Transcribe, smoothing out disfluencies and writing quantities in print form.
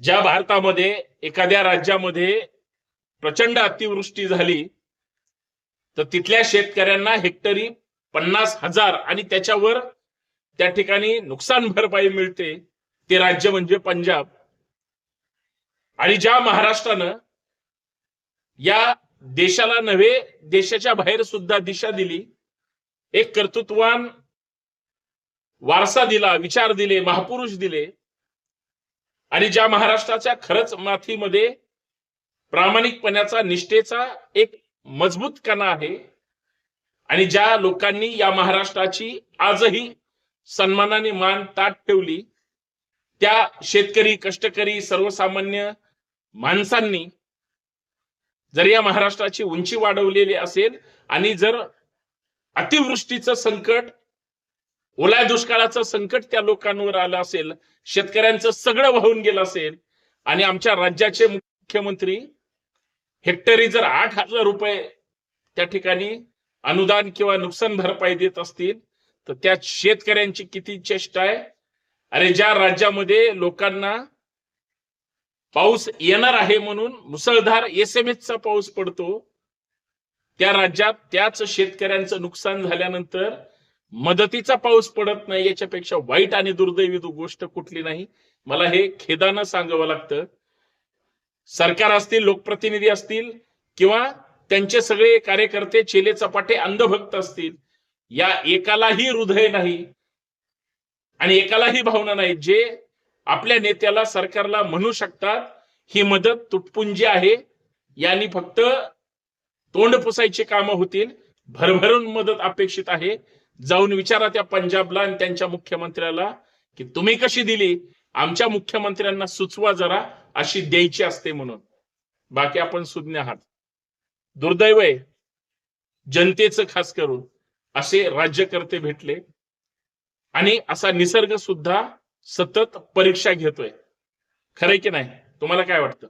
ज्या भारतामध्ये एखाद्या राज्यामध्ये प्रचंड अतिवृष्टी झाली तर तिथल्या शेतकऱ्यांना हेक्टरी 50,000 आणि त्याच्यावर त्या ठिकाणी नुकसान भरपाई मिळते, ते राज्य म्हणजे पंजाब. आणि ज्या महाराष्ट्रानं या देशाला नव्हे देशाच्या बाहेर सुद्धा दिशा दिली, एक कर्तृत्ववान वारसा दिला, विचार दिले, महापुरुष दिले, आणि ज्या महाराष्ट्राच्या खरंच माथीमध्ये प्रामाणिकपणाचा निष्ठेचा एक मजबूत कणा आहे, आणि ज्या लोकांनी या महाराष्ट्राची आजही सन्मानाने मान ताट ठेवली, त्या शेतकरी, कष्टकरी, सर्वसामान्य माणसांनी जर या महाराष्ट्राची उंची वाढवलेली असेल आणि जर अतिवृष्टीचं संकट, ओल्या दुष्काळाचं संकट त्या लोकांवर आलं असेल, शेतकऱ्यांचं सगळं वाहून गेलं असेल, आणि आमच्या राज्याचे मुख्यमंत्री हेक्टरी जर 8,000 रुपये त्या ठिकाणी अनुदान किंवा नुकसान भरपाई देत असतील, तर त्या शेतकऱ्यांची किती चेष्टा आहे. अरे ज्या राज्यामध्ये लोकांना पाऊस येणार आहे म्हणून मुसळधार एसएमएसचा पाऊस पडतो, त्या राज्यात त्याच शेतकऱ्यांचं नुकसान झाल्यानंतर मदतीचा पाऊस पडत नाही, याच्यापेक्षा वाईट आणि दुर्दैवी गोष्ट कुठली नाही. मला हे खेदानं सांगावं लागतं. सरकार असतील, लोकप्रतिनिधी असतील, किंवा त्यांचे सगळे कार्यकर्ते चेले चपाटे अंधभक्त असतील, या एकालाही हृदय नाही आणि एकालाही भावना नाही जे आपल्या नेत्याला, सरकारला म्हणू शकतात ही मदत तुटपुंजी आहे, यांनी फक्त तोंड पुसायची कामं होतील, भरभरून मदत अपेक्षित आहे. जाऊन विचारा त्या पंजाबला आणि त्यांच्या मुख्यमंत्र्याला की तुम्ही कशी दिली, आमच्या मुख्यमंत्र्यांना सुचवा जरा, अशी द्यायची असते म्हणून. बाकी आपण सुज्ञ आहात. दुर्दैव आहे जनतेचं, खास करून असे राज्यकर्ते भेटले, आणि असा निसर्ग सुद्धा सतत परीक्षा घेतोय. खरंय की नाही? तुम्हाला काय वाटतं?